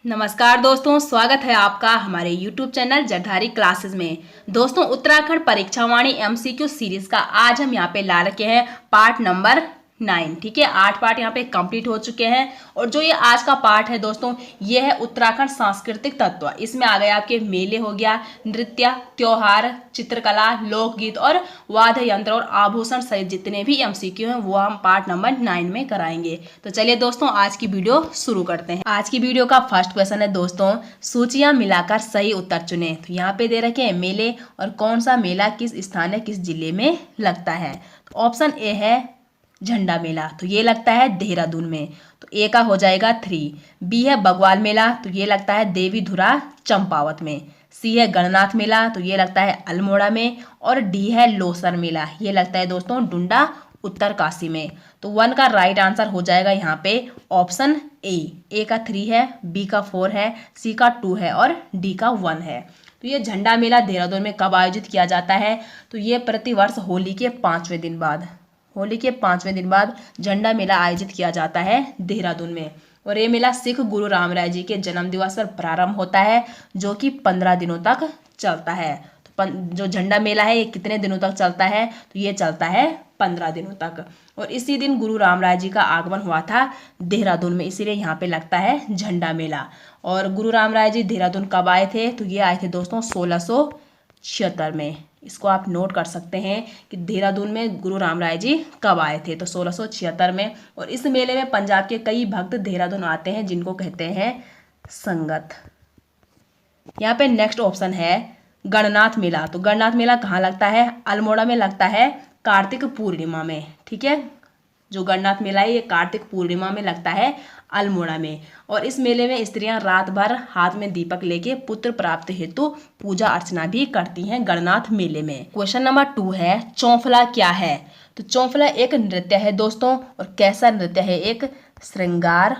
नमस्कार दोस्तों, स्वागत है आपका हमारे YouTube चैनल जटाधारी क्लासेस में। दोस्तों, उत्तराखंड परीक्षावाणी MCQ सीरीज का आज हम यहाँ पे ला रखे हैं पार्ट नंबर 9। ठीक है, 8 पार्ट यहाँ पे कंप्लीट हो चुके हैं और जो ये आज का पार्ट है दोस्तों, ये है उत्तराखंड सांस्कृतिक तत्व। इसमें आ गए आपके मेले हो गया, नृत्य, त्योहार, चित्रकला, लोकगीत और वाद्य यंत्र और आभूषण सहित जितने भी MCQ हैं वो हम पार्ट नंबर 9 में कराएंगे। तो चलिए दोस्तों, आज की वीडियो शुरू करते हैं। आज की वीडियो का फर्स्ट क्वेश्चन है दोस्तों, सूचियां मिलाकर सही उत्तर चुने। तो यहाँ पे दे रखे हैं मेले और कौन सा मेला किस स्थान या किस जिले में लगता है। तो ऑप्शन ए है झंडा मेला, तो ये लगता है देहरादून में, तो ए का हो जाएगा 3। बी है बगवाल मेला, तो ये लगता है देवीधुरा चंपावत में। सी है गणनाथ मेला, तो ये लगता है अल्मोड़ा में। और डी है लोसर मेला, ये लगता है दोस्तों डुंडा उत्तरकाशी में। तो 1 का राइट आंसर हो जाएगा यहाँ पे ऑप्शन ए का 3 है, बी का 4 है, सी का 2 है और डी का 1 है। तो ये झंडा मेला देहरादून में कब आयोजित किया जाता है? तो ये प्रतिवर्ष होली के 5वें दिन बाद झंडा मेला आयोजित किया जाता है देहरादून में। और ये मेला सिख गुरु रामराय जी के जन्म दिवस पर प्रारंभ होता है, जो कि 15 दिनों तक चलता है। तो जो झंडा मेला है ये कितने दिनों तक चलता है? तो ये चलता है 15 दिनों तक। और इसी दिन गुरु रामराय जी का आगमन हुआ था देहरादून में, इसीलिए यहाँ पे लगता है झंडा मेला। और गुरु रामराय जी देहरादून कब आए थे? तो ये आए थे दोस्तों 1676 में। इसको आप नोट कर सकते हैं कि देहरादून में गुरु रामराय जी कब आए थे, तो 1676 में। और इस मेले में पंजाब के कई भक्त देहरादून आते हैं, जिनको कहते हैं संगत। यहाँ पे नेक्स्ट ऑप्शन है गणनाथ मेला। तो गणनाथ मेला कहाँ लगता है? अल्मोड़ा में लगता है कार्तिक पूर्णिमा में। ठीक है, जो गणनाथ मेला है ये कार्तिक पूर्णिमा में लगता है अल्मोड़ा में। और इस मेले में स्त्रियां रात भर हाथ में दीपक लेके पुत्र प्राप्ति हेतु पूजा अर्चना भी करती हैं गणनाथ मेले में। क्वेश्चन नंबर 2 है, चौफला क्या है? तो चौफला एक नृत्य है दोस्तों। और कैसा नृत्य है? एक श्रृंगार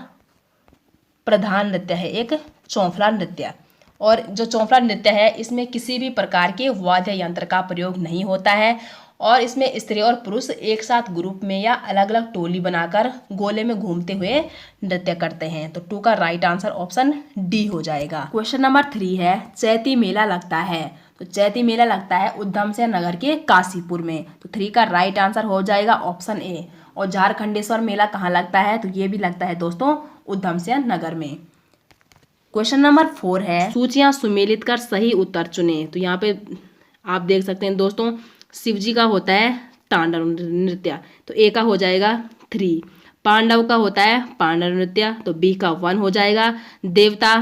प्रधान नृत्य है, एक चौफला नृत्य। और जो चौफला नृत्य है इसमें किसी भी प्रकार के वाद्य यंत्र का प्रयोग नहीं होता है। और इसमें स्त्री और पुरुष एक साथ ग्रुप में या अलग अलग टोली बनाकर गोले में घूमते हुए नृत्य करते हैं। तो 2 का राइट आंसर ऑप्शन डी हो जाएगा। क्वेश्चन नंबर 3 है, चैती मेला लगता है। तो चैती मेला लगता है उधमसिंह नगर के काशीपुर में। तो 3 का राइट आंसर हो जाएगा ऑप्शन ए। और झारखंडेश्वर मेला कहाँ लगता है? तो ये भी लगता है दोस्तों उधमसिंह नगर में। क्वेश्चन नंबर 4 है, सूचियां सुमेलित कर सही उत्तर चुने। तो यहाँ पे आप देख सकते हैं दोस्तों, शिवजी का होता है तांडव नृत्य, तो ए का हो जाएगा 3। पांडव का होता है पांडव नृत्य, तो बी का 1 हो जाएगा। देवता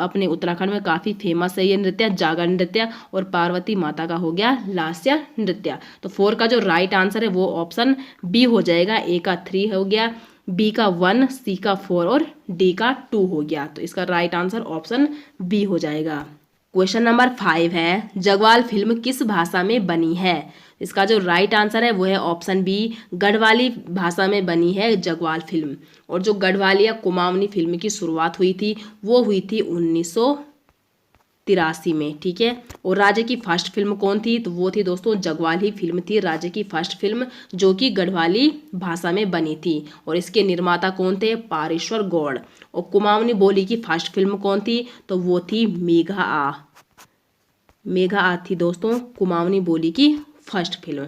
अपने उत्तराखंड में काफ़ी फेमस है ये नृत्य, जागर नृत्य। और पार्वती माता का हो गया लास्य नृत्य। तो 4 का जो राइट आंसर है वो ऑप्शन बी हो जाएगा। ए का 3 हो गया, बी का 1, सी का 4 और डी का 2 हो गया। तो इसका राइट आंसर ऑप्शन बी हो जाएगा। क्वेश्चन नंबर 5 है, जगवाल फिल्म किस भाषा में बनी है? इसका जो राइट आंसर है वो है ऑप्शन बी, गढ़वाली भाषा में बनी है जगवाल फिल्म। और जो गढ़वाली या कुमाऊनी फिल्म की शुरुआत हुई थी वो हुई थी 1983 में। ठीक है, और राज्य की फर्स्ट फिल्म कौन थी? तो वो थी दोस्तों जगवाल ही फिल्म थी, राज्य की फर्स्ट फिल्म, जो कि गढ़वाली भाषा में बनी थी। और इसके निर्माता कौन थे? पारेश्वर गौड़। और कुमाऊनी बोली की फर्स्ट फिल्म कौन थी? तो वो थी मेघा आ थी दोस्तों कुमाऊनी बोली की फर्स्ट फिल्म।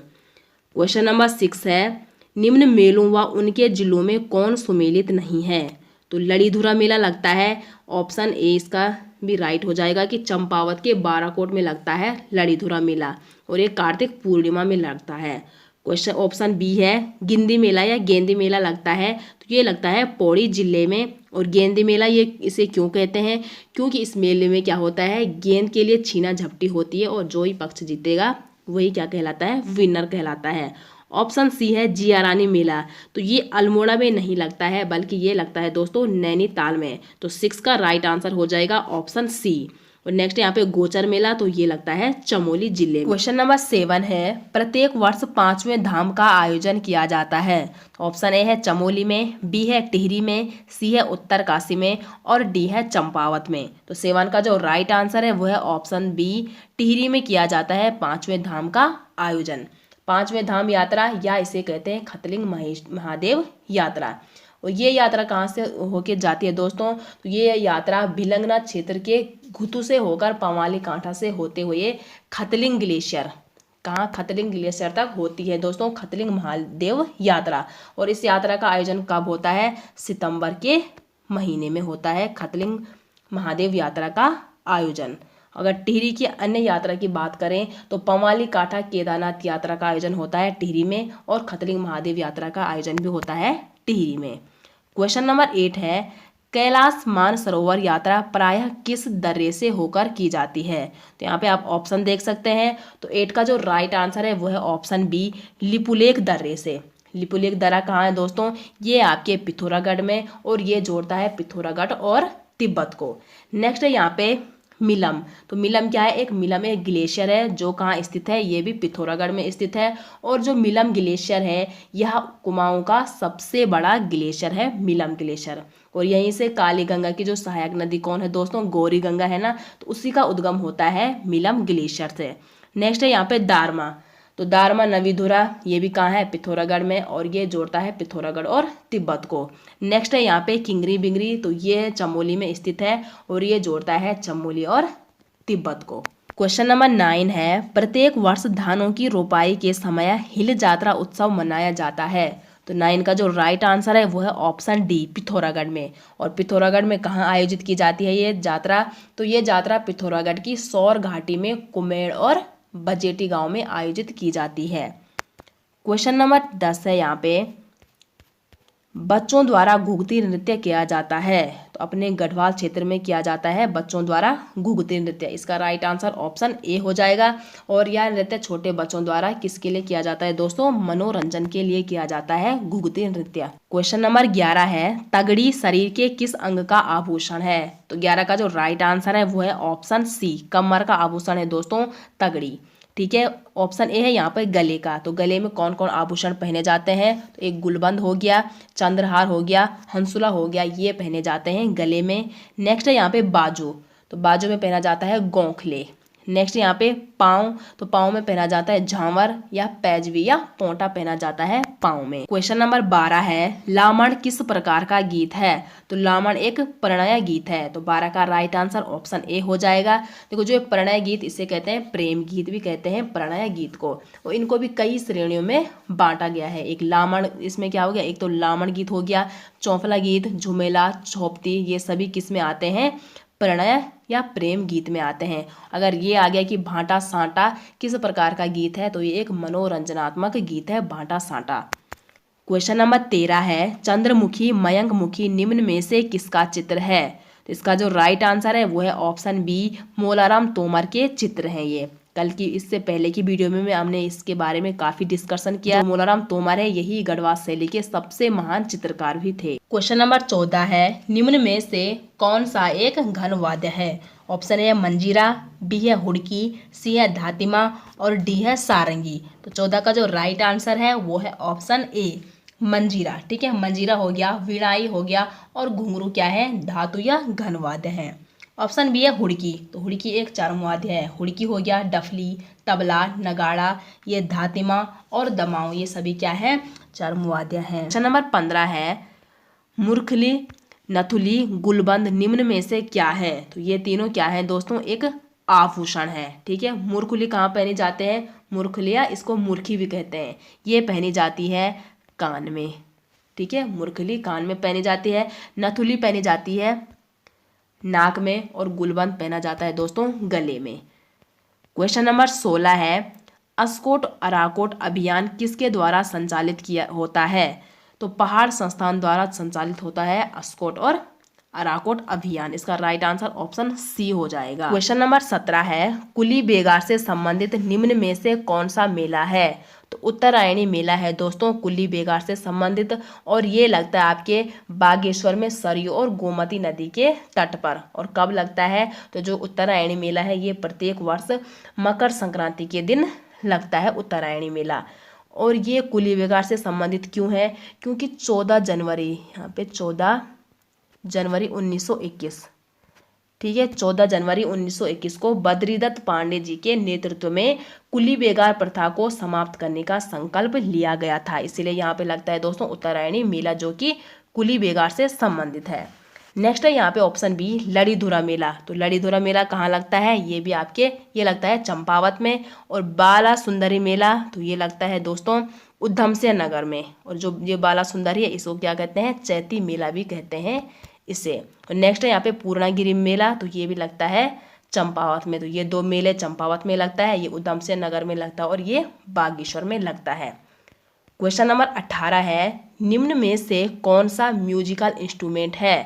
क्वेश्चन नंबर 6 है, निम्न मेलों व उनके जिलों में कौन सुमेलित नहीं है? तो लड़ीधुरा मेला लगता है, ऑप्शन ए इसका भी राइट हो जाएगा कि चंपावत के बाराकोट में लगता है लड़ीधुरा मेला। और ये कार्तिक पूर्णिमा में लगता है। क्वेश्चन ऑप्शन बी है, गिंदी मेला या गेंदी मेला लगता है। तो ये लगता है पौड़ी जिले में। और गेंदी मेला ये इसे क्यों कहते हैं? क्योंकि इस मेले में क्या होता है, गेंद के लिए छीना झपटी होती है और जो ही पक्ष जीतेगा वही क्या कहलाता है? विनर कहलाता है। ऑप्शन सी है जिया रानी मेला। तो ये अल्मोड़ा में नहीं लगता है, बल्कि ये लगता है दोस्तों नैनीताल में। तो 6 का राइट आंसर हो जाएगा ऑप्शन सी। और नेक्स्ट यहाँ पे गोचर मेला, तो ये लगता है चमोली जिले में। क्वेश्चन नंबर 7 है, प्रत्येक वर्ष 5वें धाम का आयोजन किया जाता है। ऑप्शन ए है चमोली में, बी है टिहरी में, सी है उत्तरकाशी में और डी है चंपावत में। तो 7 का जो राइट आंसर है वो है ऑप्शन बी, टिहरी में किया जाता है 5वें धाम का आयोजन। 5वें धाम यात्रा या इसे कहते हैं खतलिंग महादेव यात्रा। और ये यात्रा कहाँ से होके जाती है दोस्तों, तो ये यात्रा भिलंगना क्षेत्र के घुतु से होकर पवाली कांठा से होते हुए खतलिंग ग्लेशियर, कहाँ, खतलिंग ग्लेशियर तक होती है दोस्तों, खतलिंग महादेव यात्रा। और इस यात्रा का आयोजन कब होता है, सितंबर के महीने में होता है खतलिंग महादेव यात्रा का आयोजन। अगर टिहरी की अन्य यात्रा की बात करें तो पवाली कांठा केदारनाथ यात्रा का आयोजन होता है टिहरी में, और खतलिंग महादेव यात्रा का आयोजन भी होता है टिहरी में। क्वेश्चन नंबर 8 है, कैलाश मानसरोवर यात्रा प्रायः किस दर्रे से होकर की जाती है। तो यहाँ पे आप ऑप्शन देख सकते हैं। तो 8 का जो राइट आंसर है वो है ऑप्शन बी, लिपुलेख दर्रे से। लिपुलेख दर्रा कहाँ है दोस्तों, ये आपके पिथौरागढ़ में, और ये जोड़ता है पिथौरागढ़ और तिब्बत को। नेक्स्ट है यहाँ पे मिलम। तो मिलम क्या है, एक ग्लेशियर है जो कहाँ स्थित है, ये भी पिथौरागढ़ में स्थित है। और जो मिलम ग्लेशियर है यह कुमाऊं का सबसे बड़ा ग्लेशियर है, मिलम ग्लेशियर। और यहीं से काली गंगा की जो सहायक नदी कौन है दोस्तों, गौरी गंगा है ना, तो उसी का उद्गम होता है मिलम ग्लेशियर से। नेक्स्ट है यहाँ पे दारमा। तो दारमा नवीधुरा, ये भी कहाँ है, पिथौरागढ़ में, और ये जोड़ता है पिथौरागढ़ और तिब्बत को। नेक्स्ट है यहाँ पे किंगरी बिंगरी, तो ये चमोली में स्थित है, और ये जोड़ता है चमोली और तिब्बत को। क्वेश्चन नंबर 9 है, प्रत्येक वर्ष धानों की रोपाई के समय हिल जात्रा उत्सव मनाया जाता है। तो 9 का जो राइट आंसर है वो है ऑप्शन डी, पिथौरागढ़ में। और पिथौरागढ़ में कहाँ आयोजित की जाती है ये जात्रा, तो ये जात्रा पिथौरागढ़ की सौर घाटी में कुमेड़ और बजेटी गांव में आयोजित की जाती है। क्वेश्चन नंबर 10 है यहाँ पे, बच्चों द्वारा घुघती नृत्य किया जाता है। तो अपने गढ़वाल क्षेत्र में किया जाता है बच्चों द्वारा घुघती नृत्य। इसका राइट आंसर ऑप्शन ए हो जाएगा। और यह नृत्य छोटे बच्चों द्वारा किसके लिए किया जाता है दोस्तों, मनोरंजन के लिए किया जाता है घुघती नृत्य। क्वेश्चन नंबर 11 है, तगड़ी शरीर के किस अंग का आभूषण है। तो 11 का जो राइट आंसर है वो है ऑप्शन सी, कमर का आभूषण है दोस्तों तगड़ी। ठीक है, ऑप्शन ए है यहाँ पर गले का। तो गले में कौन कौन आभूषण पहने जाते हैं, तो एक गुलबंद हो गया, चंद्रहार हो गया, हंसुला हो गया, ये पहने जाते हैं गले में। नेक्स्ट है यहाँ पे बाजू। तो बाजू में पहना जाता है गोंखले। नेक्स्ट यहाँ पे पाँव। तो पाँव में पहना जाता है झांवर या पैजवी या पोंटा पहना जाता है पाँव में। क्वेश्चन नंबर 12 है, लामण किस प्रकार का गीत है। तो लामण एक प्रणय गीत है। तो 12 का राइट आंसर ऑप्शन ए हो जाएगा। देखो जो प्रणय गीत, इसे कहते हैं प्रेम गीत भी कहते हैं प्रणय गीत को। और इनको भी कई श्रेणियों में बांटा गया है। एक लामण, इसमें क्या हो गया, एक तो लामण गीत हो गया, चौफला गीत, झुमेला, छोपती, ये सभी किस में आते हैं, प्रणय या प्रेम गीत में आते हैं। अगर ये आ गया कि भांटा सांटा किस प्रकार का गीत है, तो ये एक मनोरंजनात्मक गीत है भांटा सांटा। क्वेश्चन नंबर 13 है, चंद्रमुखी मयंकमुखी निम्न में से किसका चित्र है। तो इसका जो राइट आंसर है वो है ऑप्शन बी, मोलाराम तोमर के चित्र हैं ये। कल की, इससे पहले की वीडियो में हमने इसके बारे में काफी डिस्कशन किया। जो मोलाराम तोमर है यही गढ़वाल शैली के सबसे महान चित्रकार भी थे। क्वेश्चन नंबर 14 है, निम्न में से कौन सा एक घन वाद्य है। ऑप्शन ए है मंजीरा, बी है हुड़की, सी है धातिमा और डी है सारंगी। तो 14 का जो राइट आंसर है वो है ऑप्शन ए, मंजीरा। ठीक है, मंजीरा हो गया, वीणाई हो गया, और घुंघरू क्या है, धातु या घन वाद्य है। ऑप्शन बी है हुड़की। तो हुड़की एक चार्मवाद्य है। हुड़की हो गया, डफली, तबला, नगाड़ा, ये धातिमा और दमाऊ, ये सभी क्या है, चार्मवाद्य हैं। क्वेश्चन नंबर 15 है, मुरखली, नथुली, गुलबंद निम्न में से क्या है। तो ये तीनों क्या है दोस्तों, एक आभूषण है। ठीक है, मुरखुली कहाँ पहने जाते हैं, मुरखलिया, इसको मुर्खी भी कहते हैं, ये पहनी जाती है कान में। ठीक है, मुरखली कान में पहनी जाती है, नथुली पहनी जाती है नाक में, और गुलबंद पहना जाता है दोस्तों गले में। क्वेश्चन नंबर 16 है, अस्कोट अराकोट अभियान किसके द्वारा संचालित किया होता है। तो पहाड़ संस्थान द्वारा संचालित होता है अस्कोट और अराकोट अभियान। इसका राइट आंसर ऑप्शन सी हो जाएगा। क्वेश्चन नंबर 17 है, कुली बेगार से संबंधित निम्न में से कौन सा मेला है। तो उत्तरायणी मेला है दोस्तों कुली बेगार से संबंधित, और ये लगता है आपके बागेश्वर में सरयू और गोमती नदी के तट पर। और कब लगता है, तो जो उत्तरायणी मेला है ये प्रत्येक वर्ष मकर संक्रांति के दिन लगता है उत्तरायणी मेला। और ये कुली बेगार से संबंधित क्यों है, क्योंकि 14 जनवरी, यहाँ पे 14 जनवरी 1921, ठीक है, 14 जनवरी 1921 को बद्रीदत्त पांडे जी के नेतृत्व में कुली बेगार प्रथा को समाप्त करने का संकल्प लिया गया था। इसीलिए यहाँ पे लगता है दोस्तों उत्तरायणी मेला, जो कि कुली बेगार से संबंधित है। नेक्स्ट है यहाँ पे ऑप्शन बी लड़ीधुरा मेला। तो लड़ीधुरा मेला कहाँ लगता है, ये भी आपके ये लगता है चंपावत में। और बाला सुंदरी मेला तो ये लगता है दोस्तों उधमसिंह नगर में। और जो ये बाला सुंदरी है इसको क्या कहते हैं, चैती मेला भी कहते हैं इसे। और नेक्स्ट है यहाँ पे पूर्णागिरि मेला, तो ये भी लगता है चंपावत में। तो ये दो मेले चंपावत में लगता है, ये उधमसिंह नगर में लगता है और ये बागेश्वर में लगता है। क्वेश्चन नंबर 18 है, निम्न में से कौन सा म्यूजिकल इंस्ट्रूमेंट है।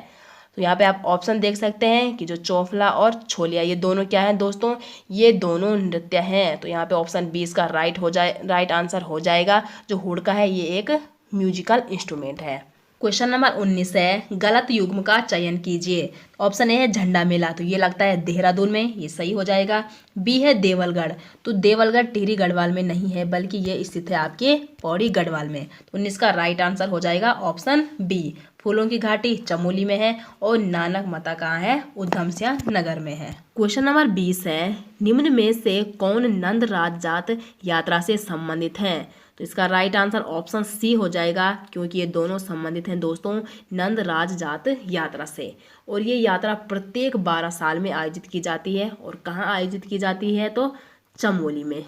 तो यहाँ पे आप ऑप्शन देख सकते हैं कि जो चौफला और छोलिया ये दोनों क्या है दोस्तों, ये दोनों नृत्य हैं। तो यहाँ पे ऑप्शन 20 का राइट आंसर हो जाएगा। जो हुड़का है ये एक म्यूजिकल इंस्ट्रूमेंट है। क्वेश्चन नंबर 19 है, गलत युग्म का चयन कीजिए। ऑप्शन ए है झंडा मेला, तो ये लगता है देहरादून में, ये सही हो जाएगा। बी है देवलगढ़, तो देवलगढ़ टिहरी गढ़वाल में नहीं है बल्कि ये स्थित है आपके पौड़ी गढ़वाल में। तो 19 का राइट आंसर हो जाएगा ऑप्शन बी, फूलों की घाटी चमोली में है और नानक मता कहाँ है, उधमसिंह नगर में है। क्वेश्चन नंबर 20 है, निम्न में से कौन नंद राज जात यात्रा से संबंधित है। तो इसका राइट आंसर ऑप्शन सी हो जाएगा, क्योंकि ये दोनों संबंधित हैं दोस्तों नंद राज जात यात्रा से। और ये यात्रा प्रत्येक 12 साल में आयोजित की जाती है। और कहाँ आयोजित की जाती है, तो चमोली में,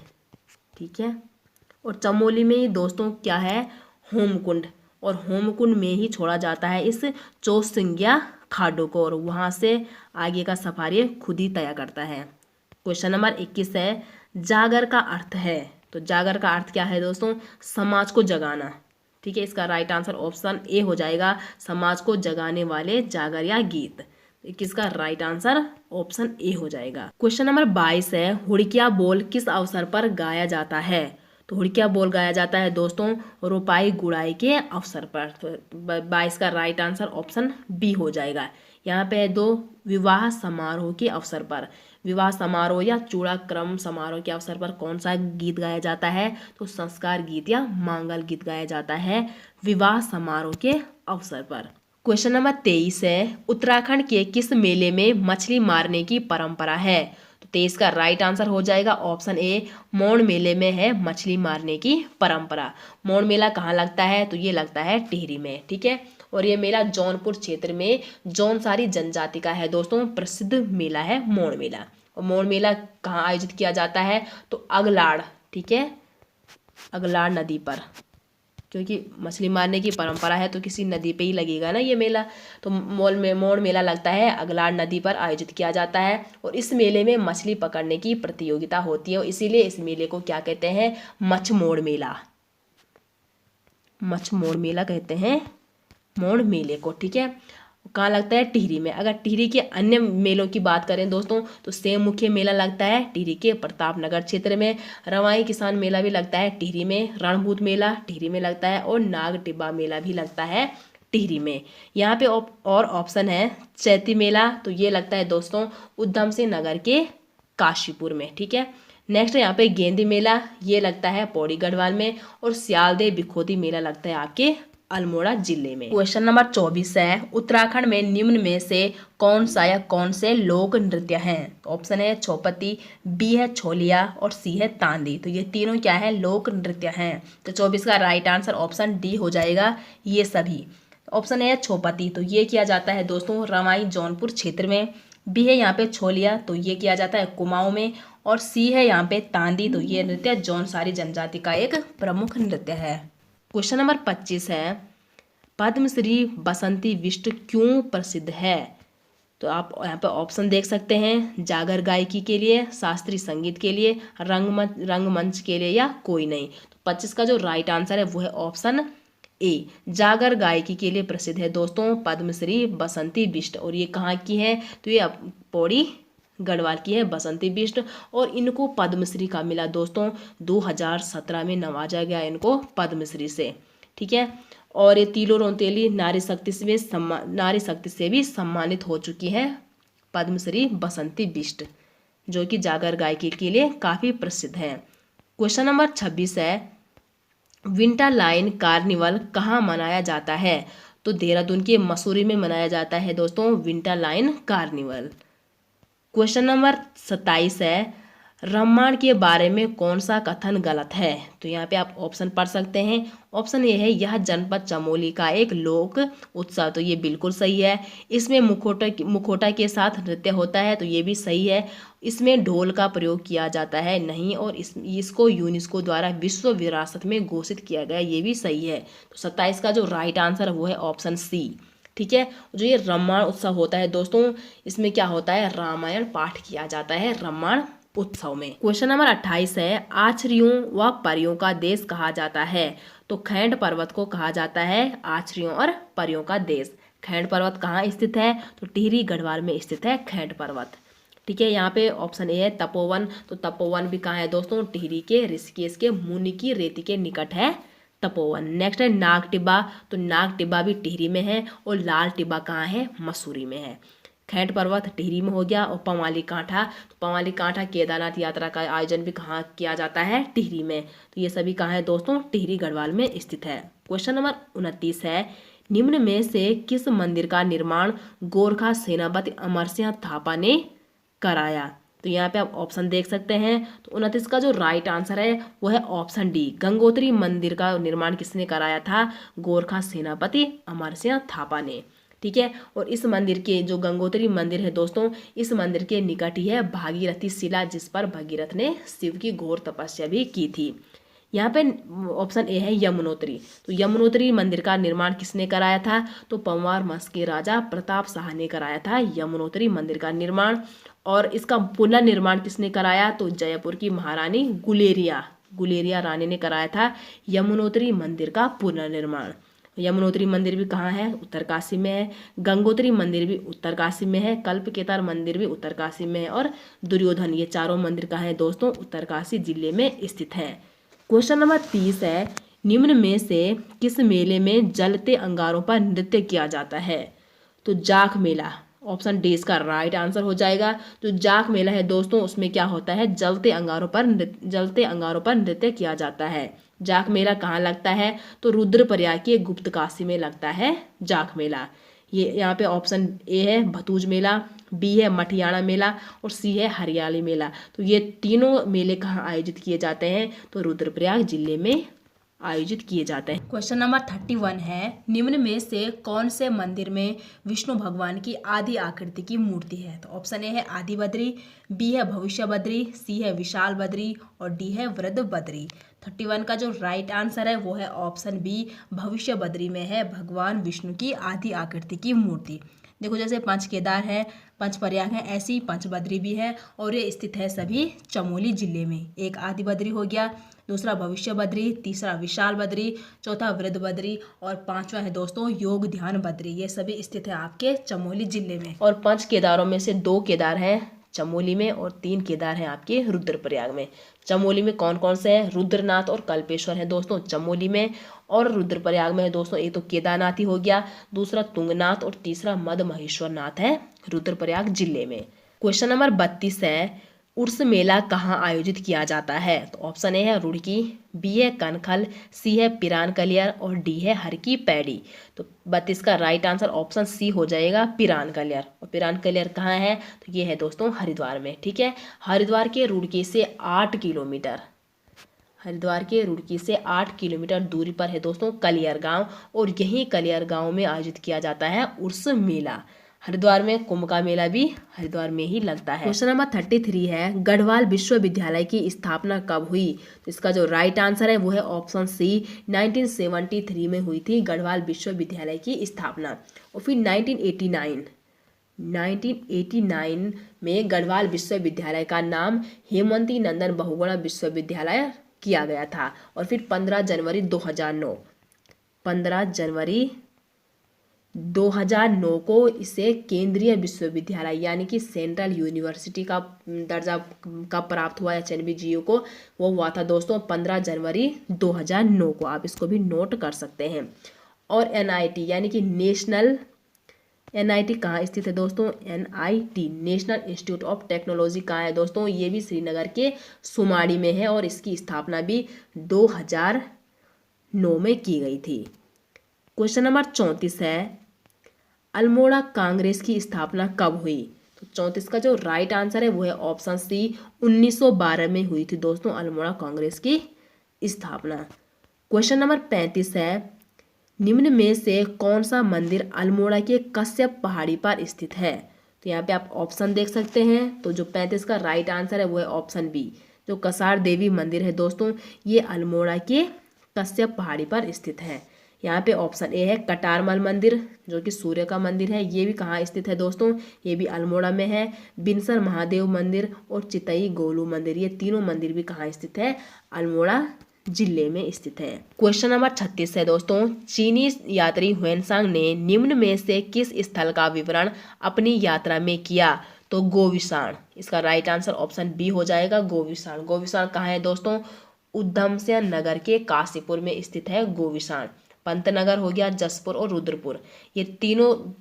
ठीक है। और चमोली में ही दोस्तों क्या है, होमकुंड, और होमकुंड में ही छोड़ा जाता है इस चौसिंग्या खाडों को। और वहाँ से आगे का सफर ये खुद ही तय करता है। क्वेश्चन नंबर 21 है, जागर का अर्थ है। तो जागर का अर्थ क्या है दोस्तों, समाज को जगाना, ठीक है। इसका राइट आंसर ऑप्शन ए हो जाएगा, समाज को जगाने वाले जागर या गीत। किसका राइट आंसर ऑप्शन ए हो जाएगा। क्वेश्चन नंबर 22 है, हुड़किया बोल किस अवसर पर गाया जाता है। तो हुड़किया बोल गाया जाता है दोस्तों रोपाई गुड़ाई के अवसर पर। तो 22 का राइट आंसर ऑप्शन बी हो जाएगा। यहाँ पे दो विवाह समारोह के अवसर पर, विवाह समारोह या चूड़ाक्रम समारोह के अवसर पर कौन सा गीत गाया जाता है, तो संस्कार गीत या मांगल गीत गाया जाता है विवाह समारोह के अवसर पर। क्वेश्चन नंबर 23 है, उत्तराखंड के किस मेले में मछली मारने की परंपरा है। तो 23 का राइट आंसर हो जाएगा ऑप्शन ए, मौन मेले में है मछली मारने की परंपरा। मौन मेला कहाँ लगता है, तो ये लगता है टिहरी में, ठीक है। और ये मेला जौनपुर क्षेत्र में जौनसारी जनजाति का है दोस्तों, प्रसिद्ध मेला है मौन मेला। और मौन मेला कहाँ आयोजित किया जाता है, तो अगलाड़, ठीक है, अगलाड़ नदी पर, क्योंकि मछली मारने की परंपरा है तो किसी नदी पे ही लगेगा ना ये मेला। तो मौन मेला लगता है अगलाड़ नदी पर आयोजित किया जाता है। और इस मेले में मछली पकड़ने की प्रतियोगिता होती है और इसीलिए इस मेले को क्या कहते हैं, मछमोड़ मेला, मछमोड़ मेला कहते हैं मौन मेले को, ठीक है। कहाँ लगता है, टिहरी में। अगर टिहरी के अन्य मेलों की बात करें दोस्तों, तो सेम मुख्य मेला लगता है टिहरी के प्रतापनगर क्षेत्र में। रवाई किसान मेला भी लगता है टिहरी में, रणभूत मेला टिहरी में लगता है और नाग टिब्बा मेला भी लगता है टिहरी में। यहाँ पे और ऑप्शन है चैती मेला, तो ये लगता है दोस्तों उधमसिंह नगर के काशीपुर में, ठीक है। नेक्स्ट यहाँ पे गेंदी मेला, ये लगता है पौड़ी गढ़वाल में। और सियालदेव बिखोती मेला लगता है आपके अल्मोड़ा जिले में। क्वेश्चन नंबर 24 है, उत्तराखंड में निम्न में से कौन सा या कौन से लोक नृत्य हैं। ऑप्शन है चौपती, बी है छोलिया और सी है तांदी। तो ये तीनों क्या है, लोक नृत्य हैं। तो 24 का राइट आंसर ऑप्शन डी हो जाएगा, ये सभी। ऑप्शन है चौपती, तो ये किया जाता है दोस्तों रवाई जौनपुर क्षेत्र में। बी है यहाँ पे छोलिया, तो ये किया जाता है कुमाऊं में। और सी है यहाँ पे तांदी, तो ये नृत्य जौनसारी जनजाति का एक प्रमुख नृत्य है। क्वेश्चन नंबर 25 है, पद्मश्री बसंती बिष्ट क्यों प्रसिद्ध है। तो आप यहाँ पे ऑप्शन देख सकते हैं, जागर गायकी के लिए, शास्त्रीय संगीत के लिए, रंगमंच के लिए या कोई नहीं। तो 25 का जो राइट आंसर है वो है ऑप्शन ए, जागर गायकी के लिए प्रसिद्ध है दोस्तों पद्मश्री बसंती बिष्ट। और ये कहाँ की है, तो ये पौड़ी गढ़वाल की है बसंती बिष्ट। और इनको पद्मश्री का मिला दोस्तों 2017 में नवाजा गया इनको पद्मश्री से, ठीक है। और ये तीलो रौतेली नारी शक्ति से भी सम्मानित हो चुकी है पद्मश्री बसंती बिष्ट, जो कि जागर गायकी के लिए काफ़ी प्रसिद्ध है। क्वेश्चन नंबर 26 है, विंटर लाइन कार्निवल कहाँ मनाया जाता है। तो देहरादून के मसूरी में मनाया जाता है दोस्तों winter line carnival. Question number 27 है, रम्माण के बारे में कौन सा कथन गलत है? तो यहाँ पे आप ऑप्शन पढ़ सकते हैं। ऑप्शन ए है यह जनपद चमोली का एक लोक उत्सव, तो ये बिल्कुल सही है। इसमें मुखौटा के साथ नृत्य होता है, तो ये भी सही है। इसमें ढोल का प्रयोग किया जाता है, नहीं। और इसको यूनेस्को द्वारा विश्व विरासत में घोषित किया गया, ये भी सही है। तो 27 का जो राइट आंसर वो है ऑप्शन सी। ठीक है, जो ये रम्माण उत्सव होता है दोस्तों, इसमें क्या होता है, रामायण पाठ किया जाता है रम्माण उत्सव में। क्वेश्चन नंबर 28 है, आचरियों व परियों का देश कहा जाता है? तो खैंड पर्वत को कहा जाता है आचरियों और परियों का देश। खैंड पर्वत कहाँ स्थित है? तो टिहरी गढ़वाल में स्थित है खैंड पर्वत। ठीक है, यहाँ पे ऑप्शन ए है तपोवन, तो तपोवन भी कहाँ है दोस्तों? टिहरी के ऋषिकेश के मुनि की रेती के निकट है तपोवन। नेक्स्ट है नाग टिब्बा, तो नाग टिब्बा भी टिहरी में है। और लाल टिब्बा कहाँ है? मसूरी में है। खैंड पर्वत टिहरी में हो गया। और पवाली कांठा, तो पवाली कांठा केदारनाथ यात्रा का आयोजन भी कहाँ किया जाता है? टिहरी में। तो ये सभी कहाँ है दोस्तों? टिहरी गढ़वाल में स्थित है। क्वेश्चन नंबर 29 है, निम्न में से किस मंदिर का निर्माण गोरखा सेनापति अमर सिंह थापा ने कराया? तो यहाँ पे आप ऑप्शन देख सकते हैं। तो 29 का जो राइट आंसर है वो है ऑप्शन डी, गंगोत्री मंदिर का निर्माण किसने कराया था? गोरखा सेनापति अमर सिंह थापा ने। ठीक है, और इस मंदिर के जो गंगोत्री मंदिर है दोस्तों, इस मंदिर के निकट ही है भागीरथी शिला, जिस पर भगीरथ ने शिव की घोर तपस्या भी की थी। यहाँ पे ऑप्शन ए है यमुनोत्री, तो यमुनोत्री मंदिर का निर्माण किसने कराया था? तो पंवार वंश के राजा प्रताप शाह ने कराया था यमुनोत्री मंदिर का निर्माण। और इसका पुनर्निर्माण किसने कराया? तो जयपुर की महारानी गुलेरिया रानी ने कराया था यमुनोत्री मंदिर का पुनर्निर्माण। यमुनोत्री मंदिर भी कहाँ है? उत्तरकाशी में है। गंगोत्री मंदिर भी उत्तरकाशी में है। कल्पकेतर मंदिर भी उत्तरकाशी में है। और दुर्योधन, ये चारों मंदिर कहाँ है दोस्तों? उत्तरकाशी जिले में स्थित है। क्वेश्चन नंबर 30 है, निम्न में से किस मेले में जलते अंगारों पर नृत्य किया जाता है? तो जाख मेला, ऑप्शन डी इसका राइट आंसर हो जाएगा। जो जाख मेला है दोस्तों, उसमें क्या होता है? जलते अंगारों पर नृत्य किया जाता है। जाख मेला कहाँ लगता है? तो रुद्रप्रयाग के गुप्तकाशी में लगता है जाख मेला। ये यहाँ पे ऑप्शन ए है भतूज मेला, बी है मठियाणा मेला, और सी है हरियाली मेला। तो ये तीनों मेले कहाँ आयोजित किए जाते हैं? तो रुद्रप्रयाग जिले में आयोजित किए जाते हैं। क्वेश्चन नंबर 31 है, निम्न में से कौन से मंदिर में विष्णु भगवान की आदि आकृति की मूर्ति है? तो ऑप्शन ए है आदि बद्री, बी है भविष्य बद्री, सी है विशाल बद्री, और डी है वृद्ध बद्री। 31 का जो राइट आंसर है वो है ऑप्शन बी, भविष्य बद्री में है भगवान विष्णु की आदि आकृति की मूर्ति। देखो जैसे पंच केदार है, पंच प्रयाग है, ऐसी पंच बद्री भी है, और ये स्थित है सभी चमोली जिले में। एक आदि बद्री हो गया, दूसरा भविष्य बद्री, तीसरा विशाल बद्री, चौथा वृद्ध बद्री, और पांचवा है दोस्तों योग ध्यान बद्री। ये सभी स्थित है आपके चमोली जिले में। और 5 केदारों में से 2 केदार हैं चमोली में, और 3 केदार हैं आपके रुद्रप्रयाग में। चमोली में कौन कौन से हैं? रुद्रनाथ और कल्पेश्वर है दोस्तों चमोली में। और रुद्रप्रयाग में है दोस्तों, एक तो केदारनाथ ही हो गया, दूसरा तुंगनाथ, और तीसरा मद महेश्वर नाथ है रुद्रप्रयाग जिले में। क्वेश्चन नंबर 32 है, उर्स मेला कहाँ आयोजित किया जाता है? तो ऑप्शन ए है रुड़की, बी है कनखल, सी है पिरान कलियर, और डी है हर की पैड़ी। तो 32 का राइट आंसर ऑप्शन सी हो जाएगा, पिरान कलियर। और पिरान कलियर कहाँ है? तो ये है दोस्तों हरिद्वार में। ठीक है, हरिद्वार के रुड़की से 8 किलोमीटर दूरी पर है दोस्तों कलियर गांव, और यही कलियर गांव में आयोजित किया जाता है उर्स मेला। हरिद्वार में कुंभ का मेला भी हरिद्वार में ही लगता है। क्वेश्चन नंबर 33 है, गढ़वाल विश्वविद्यालय की स्थापना कब हुई? तो इसका जो राइट आंसर है वो है ऑप्शन सी, 1973 में हुई थी गढ़वाल विश्वविद्यालय की स्थापना। और फिर 1989 में गढ़वाल विश्वविद्यालय का नाम हेमवती नंदन बहुगुणा विश्वविद्यालय किया गया था। और फिर 15 जनवरी 2009 को इसे केंद्रीय विश्वविद्यालय यानी कि सेंट्रल यूनिवर्सिटी का दर्जा कब प्राप्त हुआ एचएनबीजीयू को? वो हुआ था दोस्तों 15 जनवरी 2009 को। आप इसको भी नोट कर सकते हैं। और एनआईटी यानी कि एनआईटी कहाँ स्थित है दोस्तों? NIT national institute of technology कहाँ है दोस्तों? ये भी श्रीनगर के सुमाड़ी में है, और इसकी स्थापना भी 2009 में की गई थी। क्वेश्चन नंबर 34 है, अल्मोड़ा कांग्रेस की स्थापना कब हुई? तो 34 का जो राइट आंसर है वो है ऑप्शन सी, 1912 में हुई थी दोस्तों अल्मोड़ा कांग्रेस की स्थापना। क्वेश्चन नंबर 35 है, निम्न में से कौन सा मंदिर अल्मोड़ा के कश्यप पहाड़ी पर स्थित है? तो यहाँ पे आप ऑप्शन देख सकते हैं। तो जो 35 का राइट आंसर है वो है ऑप्शन बी, जो कसार देवी मंदिर है दोस्तों, ये अल्मोड़ा के कश्यप पहाड़ी पर स्थित है। यहाँ पे ऑप्शन ए है कटारमल मंदिर, जो कि सूर्य का मंदिर है, ये भी कहाँ स्थित है दोस्तों, ये भी अल्मोड़ा में है। बिनसर महादेव मंदिर और चितई गोलू मंदिर, ये तीनों मंदिर भी कहाँ स्थित है, अल्मोड़ा जिले में स्थित है। क्वेश्चन नंबर 36 है दोस्तों, चीनी यात्री हुएनसांग ने निम्न में से किस स्थल का विवरण अपनी यात्रा में किया? तो गोविशाण, इसका राइट आंसर ऑप्शन बी हो जाएगा, गोविशाण। गोविशाण कहाँ है दोस्तों, उधमसिंह नगर के काशीपुर में स्थित है गोविशाण। पंतनगर हो गया, जसपुर और रुद्रपुर, ये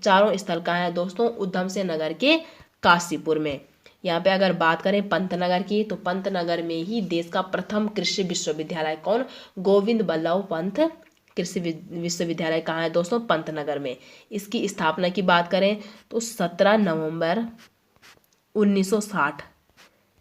चारों स्थल कहाँ है दोस्तों, उधमसिंह नगर के काशीपुर में। यहाँ पे अगर बात करें पंतनगर की, तो पंतनगर में ही देश का प्रथम कृषि विश्वविद्यालय कौन, गोविंद बल्लभ पंत कृषि विश्वविद्यालय कहाँ है दोस्तों, पंतनगर में। इसकी स्थापना की बात करें तो 17 नवंबर 1960,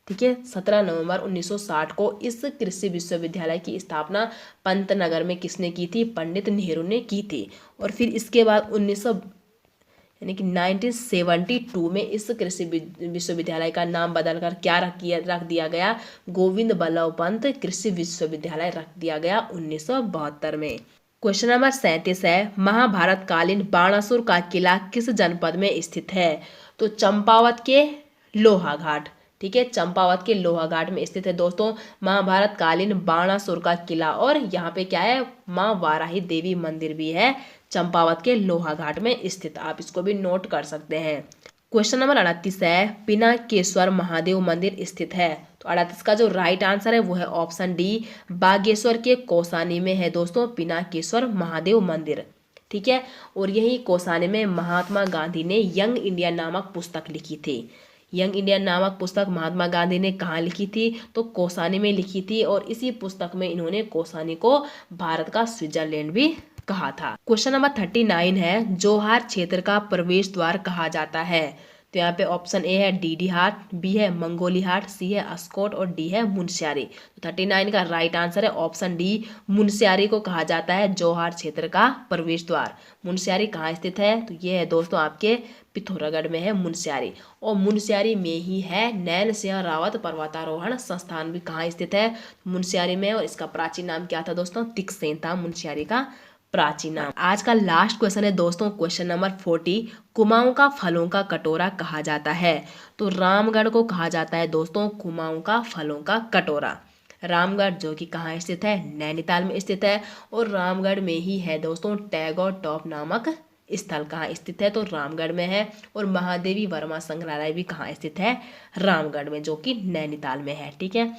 ठीक है, 17 नवंबर 1960 को इस कृषि विश्वविद्यालय की स्थापना पंतनगर में किसने की थी, पंडित नेहरू ने की थी। और फिर इसके बाद 1972 में इस कृषि विश्वविद्यालय का नाम बदलकर क्या रख दिया गया, गोविंद बल्लभ पंत कृषि विश्वविद्यालय रख दिया गया 1972 में। क्वेश्चन नंबर 37 है, महाभारत कालीन बाणासुर का किला किस जनपद में स्थित है? तो चंपावत के लोहाघाट, ठीक है, चंपावत के लोहाघाट में स्थित है दोस्तों महाभारत कालीन बाणासुर का किला। और यहाँ पे क्या है, माँ वाराही देवी मंदिर भी है चंपावत के लोहाघाट में स्थित, आप इसको भी नोट कर सकते हैं। क्वेश्चन नंबर 38 है, पिनाकेश्वर महादेव मंदिर स्थित है? तो 38 का जो राइट आंसर है वो है ऑप्शन डी, बागेश्वर के कौसानी में है दोस्तों पिनाकेश्वर महादेव मंदिर, ठीक है। और यही कौसानी में महात्मा गांधी ने यंग इंडिया नामक पुस्तक लिखी थी। यंग इंडिया नामक पुस्तक महात्मा गांधी ने कहाँ लिखी थी, तो कौसानी में लिखी थी। और इसी पुस्तक में इन्होंने कौसानी को भारत का स्विट्जरलैंड भी कहा था। क्वेश्चन नंबर 39 है, जोहार क्षेत्र का प्रवेश द्वार कहा जाता है? तो यहाँ पे ऑप्शन ए है डीडी हाट, बी है मंगोली हाट, सी है अस्कोट और डी है मुनस्यारी। तो 39 का राइट आंसर है ऑप्शन डी, मुनस्यारी को कहा जाता है जोहार क्षेत्र का प्रवेश द्वार। मुनस्यारी कहाँ स्थित है, तो ये है दोस्तों आपके पिथौरागढ़ में है मुनस्यारी। और मुनस्यारी में ही है नैन सिंह रावत पर्वतारोहण संस्थान भी कहाँ स्थित है, मुनस्यारी में। और इसका प्राचीन नाम क्या था दोस्तों, तिकसेन था मुनस्यारी का प्राचीन नाम। आज का लास्ट क्वेश्चन है दोस्तों क्वेश्चन नंबर 40, कुमाऊं का फलों का कटोरा कहा जाता है? तो रामगढ़ को कहा जाता है दोस्तों कुमाऊं का फलों का कटोरा। रामगढ़ जो कि कहाँ स्थित है, नैनीताल में स्थित है। और रामगढ़ में ही है दोस्तों टैगोर टॉप नामक स्थल कहाँ स्थित है, तो रामगढ़ में है। और महादेवी वर्मा संग्रहालय भी कहाँ स्थित है, रामगढ़ में, जो कि नैनीताल में है, ठीक है।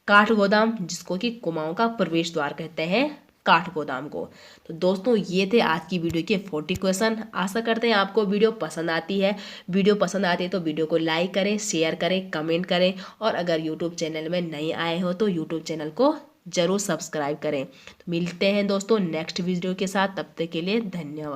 काठगोदाम, जिसको कि कुमाऊं का प्रवेश द्वार कहते हैं, काठगोदाम को। तो दोस्तों ये थे आज की वीडियो के 40 क्वेश्चन। आशा करते हैं आपको वीडियो पसंद आती है। वीडियो पसंद आती है तो वीडियो को लाइक करें, शेयर करें, कमेंट करें। और अगर यूट्यूब चैनल में नए आए हो तो यूट्यूब चैनल को जरूर सब्सक्राइब करें। तो मिलते हैं दोस्तों नेक्स्ट वीडियो के साथ, तब तक के लिए धन्यवाद।